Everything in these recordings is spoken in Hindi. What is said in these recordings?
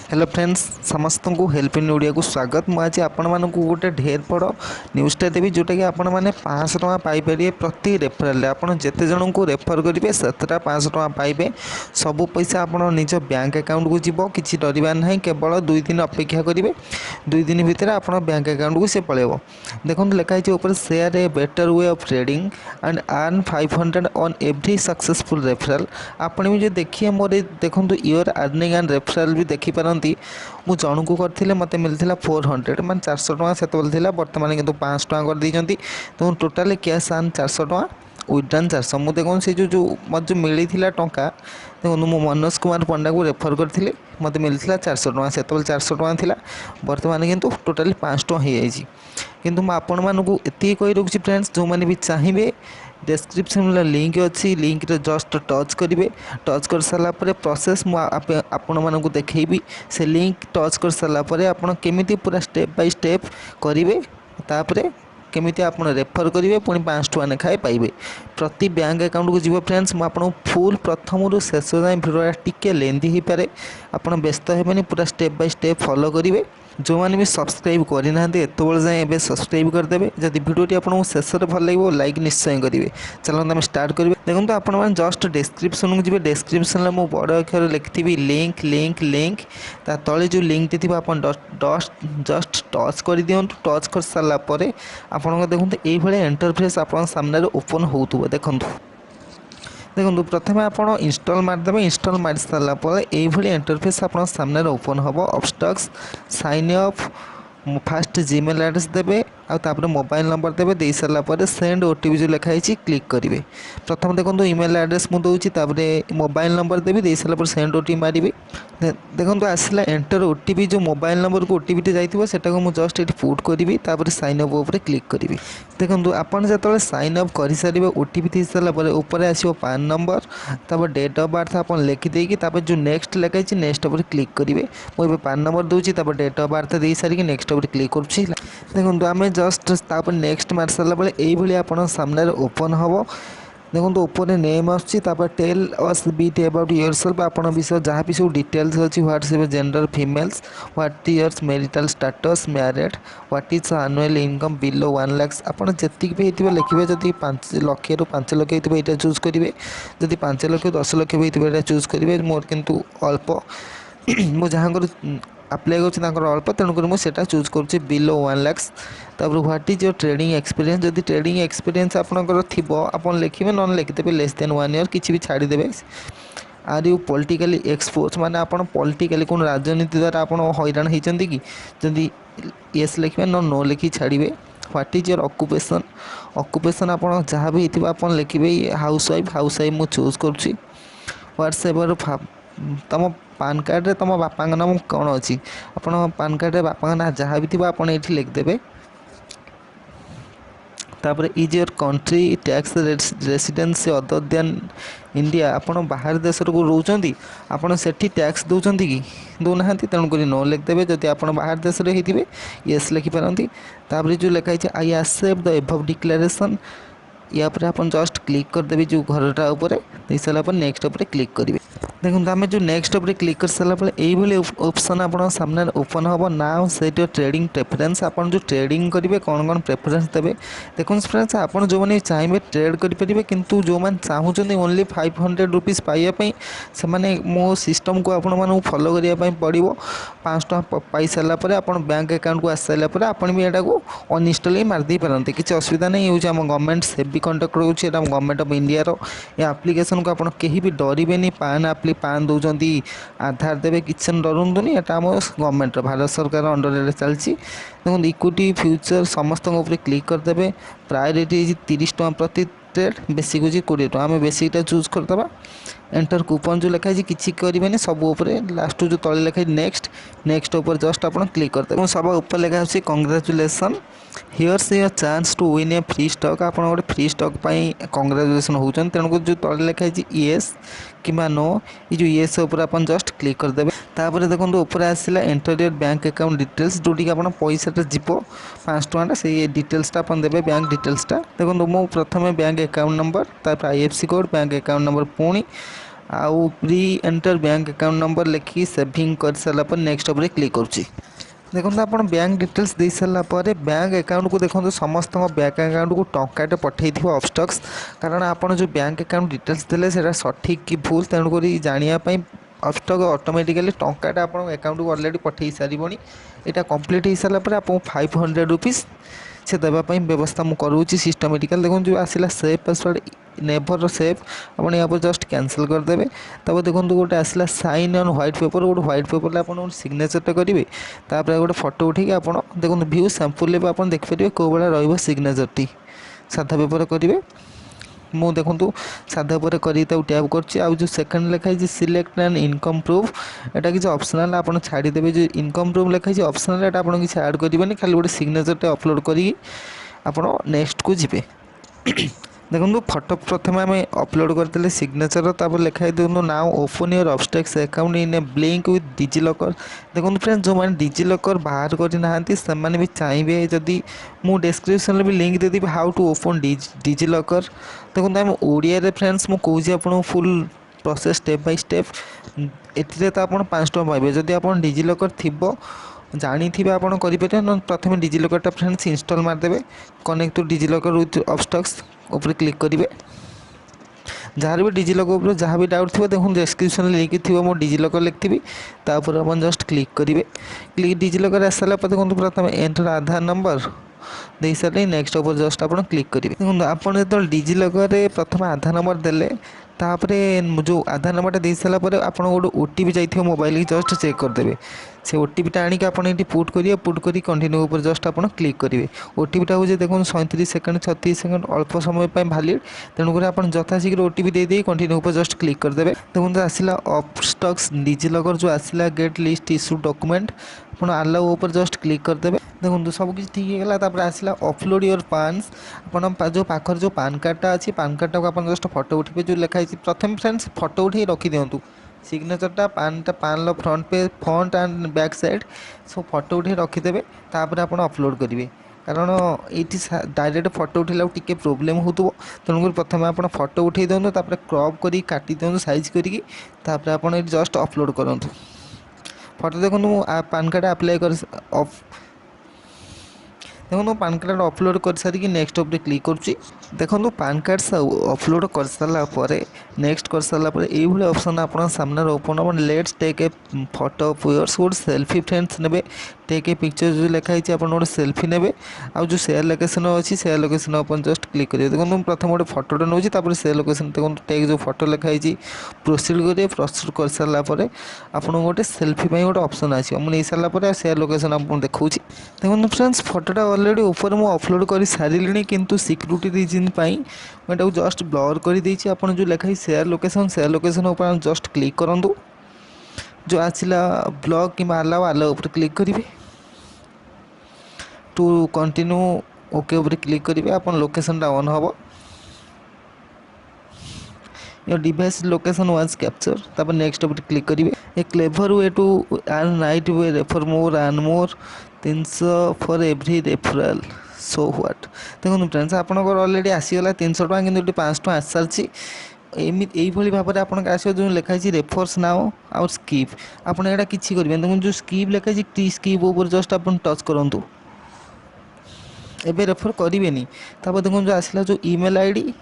हेलो फ्रेंड्स समस्त को हेल्प इन ओडिया को स्वागत। मुझे आपण मानक गोटे ढेर बड़ न्यूज़टा देवी जोटा कि आपण मैंने 500 टଙ୍କା पाइपर प्रति रेफराल। आप जिते जन को रेफर करेंगे सेटा 500 टଙ୍କା पाइबे। सबू पैसा आप निज बैंक अकाउंट को जीव कि डरबार ना केवल 2 दिन अपेक्षा करेंगे। 2 दिन भितर आप बैंक अकाउंट को सी पलैब। देखो लिखाई ऊपर share a better way of trading and earn 500 on every successful referral. आपने भी जो देखिए मोर देखो ईयर अर्निंग एंड रेफराल भी देखिपार मु जन को करते मत मिलता 400 मान 400 टଙ୍କା से बर्तमान कितु 500 टଙ୍କା कर देती। तो टोटाल कैश आन 400 टଙ୍କା विड्रान 400 मुझे देखो से जो मत जो मिली टंका देखो मु मनोज कुमार पंडा को रेफर करी मत मिलता 400 टଙ୍କା से 400 टଙ୍କା थिला बर्तमान कितु टोटाली 500 टଙ୍କା हो जाए। किंतु मुझे आपण मानक एति कही रखुच्छी फ्रेंड्स जो मैंने भी चाहिए डिस्क्रिप्शन लिंक अच्छी लिंक रे जस्ट टच करेंगे। टच कर सारापर प्रोसेस आपण मानक देखी से लिंक टच कर सारापर आप केमी पूरा स्टेप बाय स्टेप करेंगे तापर केमी आप रेफर करेंगे पुणी 500 टଙ୍କା लेखाएं पाइबे। प्रति बैंक अकाउंट को जीव फ्रेंड्स मुझे फुल प्रथम रू शेष जाए भिडियो टिके लेंदी हो पारे आप व्यस्त हेबेनि पूरा स्टेप बाय स्टेप फॉलो करेंगे। जो मैंने भी सब्सक्राइब करना एत जाए एवं सब्सक्राइब करदे। जदि भिडियोटी आपको शेष में भल लगे लाइक निश्चय करेंगे। चलते आम स्टार्ट करेंगे। देखो आपण मैंने जस्ट डिस्क्रिप्शन को जी डिस्क्रिप्शन में मुझे बड़ अक्षर लिखी लिंक लिंक लिंक ता तले जो लिंक टी थी आप जस्ट टच कर दिखाँ। टच कर सारापर आप देखते ये इंटरफेस आप सामने ओपन होथुब। देखो प्रथम आप इंस्टॉल मारदे। इंस्टॉल मार सारापर ये इंटरफेस आप सामने ओपन हम। Upstox sign up first Gmail address देवे आपर मोबाइल नंबर देवे दे सारापर सेंड ओटीपी जो लिखाई क्लिक करेंगे। प्रथम देखो ईमेल एड्रेस मुझे दूसरी मोबाइल नंबर देवी दे सारापर सेंड ओटीपी मारे। देखो आसला एंटर ओटीपी जो मोबाइल नंबर को ओटीपी जाइए सेटा को मुझे जस्ट ये पुट करी तापर साइन अप उपर क्लिक करी। देखो आपड़ जो साइन अप कर सारे ओटीपी दे सारापर ऊपर आसो पान नंबर तापर डेट ऑफ बर्थ आप लिखिदे जो नेक्स्ट लिखाई नेक्स्ट पर क्लिक करेंगे। मुझे पान नंबर दूसरी डेट ऑफ बर्थ दे सारिक नेक्स्ट पर क्लिक करुँच। देखो आम जस्ट तापर नेक्स्ट मार सारापर ये आप सामने ओपन हम। देखो ऊपर name as per tell us bit about yourself आप विषय जहाँ भी सब डिटेल्स अच्छी what's gender females what years marital status married what is annual income below 1 lakh आप जी भी होती लिखे। जब 5 लाख रू 5 लाख होती है चूज करेंगे। जब 5 लाख 10 लाख भी होती है चूज करेंगे। मोर किंतु अल्प मुझे जहाँ अप्लाई कर अल्प तेणुक मुझे चूज करुँच बिलो 1 लाख। तापर what is your trading experience जदि ट्रेडिंग एक्सपीरियंस आपंकर थी आप लिखे ना लिखिदेवे लेस देन 1 ईयर किसी भी छाड़ीदेवे। आर यू पॉलिटिकली एक्सपोज माने आप पॉलिटिकली कौन राजनीति द्वारा आप हैरान होती कि जदि येस लिखे नो लिखि छाड़े। What is your occupation occupation आप जहाँ भी होती आप लिखे हाउस वाइफ मुझे चूज करुँच। व्हाट्स एवर तुम पान कार्ड रे तुम बापा नाम कौन अच्छी आप पान कार्ड रे बापा ना जहाँ भी थी आप लिखिदेवे। तापर is your country tax residence other than India आप बाहर देश को रोचंती आपड़ से टैक्स दौरान कि दौना तेणुक नो लिखिदेवे। जदि आप बाहर देश में होते येस लिखिपारती। तापर जो लिखाई I accept the above declaration या पर आप जस्ट क्लिक करदेवी जो घरटा उपर दे सारापर नेक्स्ट उपर क्लिक करेंगे। देखो आम जो नेक्स्ट उपर क्लिक कर सारापर ये ऑप्शन आप सामने ओपन हम। Now set your trading preference आप जो ट्रेडिंग करेंगे कौन कौन प्रेफरेंस देवे। देखो फ्रेंड्स आप जो मैंने चाहिए ट्रेड करेंगे किंतु जो मैंने चाहते ओनली 500 रुपीज़ पाइबापी से मो सिस्टम को आपण फॉलो करने पड़ो। 500 टଙ୍କା पाई सारापर आप बैंक अकाउंट को आस सारापर आप भी यहाँ को अनइंस्टॉल ही मारदे पारती किसी असुविधा नहीं। ये आम गवर्नमेंट सेबी कंडक्ट रोचे गवर्नमेंट ऑफ इंडिया रो ये एप्लिकेशन को आप कहीं भी डरबे पान पान दौरान आधार देवे किसी डरुनी यहाँ आम गवर्नमेंट भारत सरकार अंडर चलती। देखो इक्विटी फ्यूचर समस्त क्लिक करदे। प्रायोरिटी 30 टଙ୍କା प्रति ट्रेड बेसिक हूँ 20 टଙ୍କା आम बेसिकटा चूज करदे। एंटर कूपन जो लिखाई किसी करेंगे सब उपरे लास्ट जो तले लिखाई नेक्स्ट नेक्स्ट ऊपर जस्ट आप क्लिक करते सब ऊपर लिखाई congratulation here's your chance to win a free stock आप गोटे फ्री स्टॉक कंग्रेचुलेसन होती। तेणुक जो तले लिखाई येस कि नो ये जो येस उपर आप जस्ट क्लिक करदे। तापर देखो ऊपर आसला enter your bank account details जोटी आप पैसाटा जीव 500 टଙ୍କା से डिटेल्सटा आप देवे बैंक डिटेल्सटा। देखो मो प्रथम बैंक अकाउंट नंबर तापर IFC code bank account number पुणी आउ प्री एंटर बैंक अकाउंट नंबर लिखिकी सेविंग कर सारापर नेक्स्ट उपर क्लिक करुच्ची। देखो आप बैंक डिटेल्स दे सारापर बैंक अकाउंट को देखो समस्त बैंक अकाउंट को टंकाटे पठे अपस्टक्स कारण आपड़ जो बैंक अकाउंट डिटेल्स देले सेटा सठिक कि भूल तेणुक जानापी अपस्टक ऑटोमेटिकली टंकाटा आप अकाउंट को अलरेडी पठे सारी यहाँ कंप्लीट हो सारापर आप 500 रुपीज़ से देवाई व्यवस्था मुझे करूँगी सिस्टमेटिकल। देखो जो आसला सेव पासवर्ड नेभर सेव आप यहाँ पर जस्ट कैंसिल करदे। तब देखो गोटे आसला साइन ऑन व्हाइट पेपर गोटे व्हाइट पेपर आप सिग्नेचरटा करेंगे तापर गोटे फोटो उठे आप देखो व्यू सैंपल भी आप देखिए कौ भाया रिग्नेचरटी साधा पेपर करेंगे। मु देखूँ साधा पर टैप कर सेकेंड लिखाई सिलेक्ट एंड इनकम प्रूफ एटा किसी ऑप्शनल आप छाड़देवे जो इनकम प्रूफ लिखाई ऑप्शनल एटा आप किसी ऐड करेंगे खाली गोटे सिग्नेचर अपलोड करी आप नेक्स्ट को जी। देखो फोटो प्रथम आम अपलोड करते सिग्नेचर तापर लिखाई देखो now open your Upstox account in A blink with DigiLocker. देखो फ्रेंड्स जो मैंने डिजिलॉकर बाहर करना से भी चाहिए जदि मु डिस्क्रिप्शन भी लिंक देदेवी हाउ टू ओपन डिजिलॉकर। देखो आम ओडिया फ्रेंड्स मुझे कौन आपको full process step by step एथिरे तो आप 5 टଙ୍କା पाइबे जदि आप डिजिलॉकर थिबो जानी थे आप करेंगे ना प्रथम डिजिलॉकर फ्रेंड्स इंस्टॉल मारदेवे connect to DigiLocker with Upstox ऊपर क्लिक करेंगे। जहाँ भी डिजिलॉकर जहाँ भी डाउट थी देखो डिस्क्रिप्शन लिंक थी मो डिजिलॉकर लिखी तापर आप जस्ट क्लिक करेंगे। क्लिक डिजिलॉकर आस सारा देखो प्रथम एंटर आधार नंबर दे सारे नेक्स्ट ऊपर जस्ट आप क्लिक करेंगे। देखो आप जो डिजिलॉकर प्रथम आधार नंबर देले तापरे जो आधार नंबर दे सारापर आप गोटे ओटीपी जाइए मोबाइल की जस्ट चेक करदे से ओटीपीटा आणिक आप पुट करेंगे पुट कर कंटिन्यू ऊपर जस्ट आप क्लिक करेंगे। ओटीपीटा हो देखो 37 सेकंड 36 सेकंड अल्प समय भालीड तेणुक आप यथाशीघ्र ओटीपी दे कंटिन्यू ऊपर जस्ट क्लिक करदे। देखो आसला अपस्टॉक्स डिजिलॉकर जो आसला गेट लिस्ट इश्यू डॉक्यूमेंट आप अलाउ ऊपर जस्ट क्लिक करदे। देखो सब किसी ठीक है आसला अपलोड योर पान्स आप जो पाखर जो पान कार्डटा अच्छी पान कार्डटा को आप जस्ट फोटो उठे जो लिखाई प्रथम फ्रेंड्स फोटो उठे रखी दिंतु सिग्नेचरटा पान फ्रंट पे फ्रंट एंड बैक साइड सब फोटो उठे रखीदे तापर आप अपलोड करेंगे कारण ये डायरेक्ट फोटो उठेला टी प्रोब्लेम हो तेणुक प्रथम आप फोटो उठे दिखाँ तापर क्रॉप कर काटी दिखाँ साइज करी आप जस्ट अपलोड करूँ फोटो। देखो पान कार्ड अप्लाई कर देखो पान कार्ड अपलोड कर सारी नेक्स्ट उपर क्लिक करुच्ची। देखो पान कार्ड अपलोड कर सारापर नेक्स्ट कर सारापर ये ऑप्शन आप सामने ओपन हम let's take a photo of yours गोटे सेल्फी फ्रेंड्स ने टेक ए पिक्चर जो लिखाई आप गोटे सेल्फी ने आउ जो शेयर लोकेशन अच्छी शेयर लोकेशन अपन जस्ट क्लिक करेंगे। देखो प्रथम गोटे फोटोटा नौ शेयर लोकेशन देखो टेक जो फोटो लिखाई प्रोसीड करेंगे प्रोसीड कर सारापर आप गोटे सेल्फी गोटे ऑप्शन आसो मुझे सारापर शेयर लोकेशन आपको देखा। देखो फ्रेंड्स फोटोटा ऑलरेडी ऊपर मुझे अपलोड कर सारे किंतु सिक्यूरिटी रीजन मुझे जस्ट ब्लर कर देती आप जो लिखाई शेयर लोकेशन ऊपर जस्ट क्लिक करूँ जो आसला ब्लॉक कि अलाउ अलाउ ऊपर क्लिक करेंगे टू कंटिन्यू ओके ऊपर क्लिक करेंगे आप लोकेशन ऑन हम your device location was capture तापर नेक्स्ट ऊपर क्लिक करेंगे। A clever way to earn नाइट way refer more earn more 300 for every referral so what. देखो फ्रेंड्स आपंकर ऑलरेडी आसीगला 300 टଙ୍କା कि 500 टଙ୍କା आसी सारी एमती भाव में आप आस जो लिखाई रेफर्स नाउ आउ स्कीप आपड़ यहाँ किसी करेंगे। देखो जो स्कीप लिखाई स्कीप ऊपर जस्ट आप टच करूँ एवं रेफर करेंगे। तापर देखो जो आसला जो ईमेल आईडी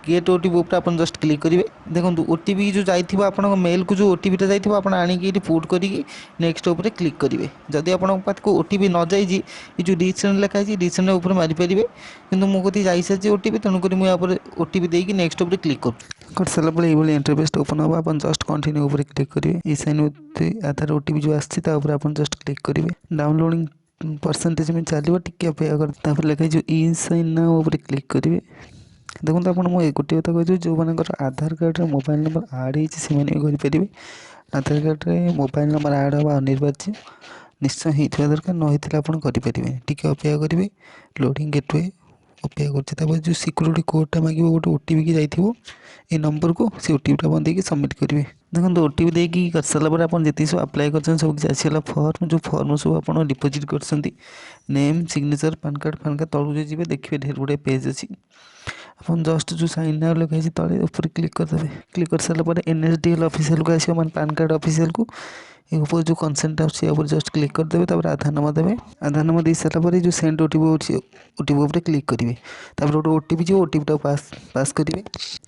गेट ओटीपी ऊपर आप जस्ट क्लिक करेंगे। देखो ओटीपी जो जाइए आप मेल को जो ओटीपीटा जाइए आप आणिक पुट करी नेक्स्ट ऊपर क्लिक करेंगे। जदि आपको ओटीपी न जाइए जो रिसेंट लिखाई रिसेंट ऊपर मारिपारे कि मुझे जा सारी ओटीपी तेणुक मुझे ओटीपी देकी नेक्स्ट ऊपर क्लिक कर सारापर ये इंटरफेस ओपन हम आप जस्ट कंटिन्यू ऊपर क्लिक करेंगे। ई साइन विथ आधार ओटीपी जो आसपर आप जस्ट क्लिक करेंगे। डाउनलोडिंग परसेंटेज में चलो टी अपेक्षा कर लिखाई जो ई साइन ना ऊपर क्लिक करेंगे। देखो आप गोटे कथा कही जो मान आधार कार्ड मोबाइल नंबर आड होपारे आधार कार्ड रे मोबाइल नंबर आड हाँ अनिर्वार्य निश्चय होता दरकार न होता आप करेंगे टी अपेक्षा करेंगे लोडिंग गेटवे अपेक्षा कर जो सिक्यूरीटी कोडटा मांगे गोटे ओटीपी की जाइए ये नंबर को से ओटीपीटा बंद सबमिट करेंगे। देखो ओटीपी देकी कर सारापर आप जी सब अप्लाई कर सब किसी आसगला फर्म जो फर्म सब आप डिपोजिट कर नेम सिग्नेचर पान कार्ड तलू जो जी देखिए ढेर गुड़े पेज अच्छी ଆପଣ ଜଷ୍ଟ ଯେଉଁ ସାଇନ୍ ନାଉ ଲେଖା ହେଇଛି ତଳେ ଉପରେ କ୍ଲିକ୍ କରିଦେବେ। କ୍ଲିକ୍ କରିସାରିଲା ପରେ NSDL ଅଫିସିଆଲକୁ ଆସିବ, ମାନେ ପାନ୍ କାର୍ଡ଼ ଅଫିସିଆଲକୁ। ଏ ଉପରେ ଯେଉଁ କନସେଣ୍ଟ ଅଛି ୟା ଉପରେ ଜଷ୍ଟ କ୍ଲିକ୍ କରିଦେବେ। ତାପରେ ଆଧାର ନମ୍ବର ଦେବେ। ଆଧାର ନମ୍ବର ଦେଇସାରିଲା ପରେ ଯେଉଁ ସେଣ୍ଡ OTP ଅଛି, OTP ଉପରେ କ୍ଲିକ୍ କରିବେ। ତାପରେ ଗୋଟେ OTP ଯିବ, OTPଟାକୁ ପାସ୍ କରିବେ।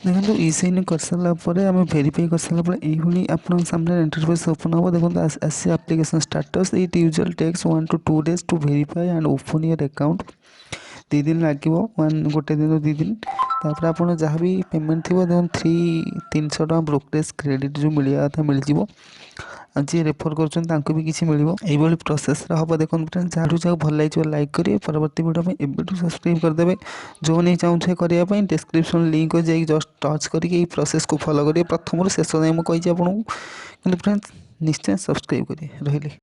ଦେଖନ୍ତୁ ଇ ସାଇନ୍ କରିସାରିଲା ପରେ ଆମେ ଭେରିଫାଇ କରିସାରିଲା ପରେ ଏଇଭଳି ଆପଣଙ୍କ ସାମ୍ନାରେ ଇଣ୍ଟରଫେସ୍ ଓପନ୍ ହେବ। ଦେଖନ୍ତୁ ଆସିছে application status. It usually takes 1 to 2 days to verify and open your account. 2 ଦିନ ଲାଗିବ, ଗୋଟେ ଦିନ 2 ଦିନ। ତାପରେ ଆପଣ ଯାହା ବି ପେମେଣ୍ଟ ଥିବ ଦେଖନ୍ତୁ 300 ଟଙ୍କା ବ୍ରୋକରେଜ୍ କ୍ରେଡ଼ିଟ୍ ଯେଉଁ ମିଳିବା କଥା ମିଳିଯିବ। ଆଉ ଯିଏ ରେଫର୍ କରୁଛନ୍ତି ତାଙ୍କୁ ବି କିଛି ମିଳିବ। ଏଇଭଳି ପ୍ରୋସେସ୍ରେ ହେବ। ଦେଖନ୍ତୁ ଫ୍ରେଣ୍ଡସ୍, ଯାହାକୁ ଭଲ ଲାଗିବ ଲାଇକ୍ କରିବେ। ପରବର୍ତ୍ତୀ ଭିଡ଼ିଓ ପାଇଁ ଏବେଠୁ ସବସ୍କ୍ରାଇବ୍ କରିଦେବେ। ଯେଉଁମାନେ ଚାହୁଁଥିବେ କରିବା ପାଇଁ ଡେସ୍କ୍ରିପ୍ସନ୍ ଲିଙ୍କ୍ ଯାଇକି ଜଷ୍ଟ ଟଚ୍ କରିକି ଏଇ ପ୍ରୋସେସ୍କୁ ଫଲୋ କରିବେ। ପ୍ରଥମରୁ ଶେଷ ଯାଏଁ ମୁଁ କହିଛି ଆପଣଙ୍କୁ, କିନ୍ତୁ ଫ୍ରେଣ୍ଡସ୍ ନିଶ୍ଚୟ ସବସ୍କ୍ରାଇବ୍ କରିବେ। ରହିଲି।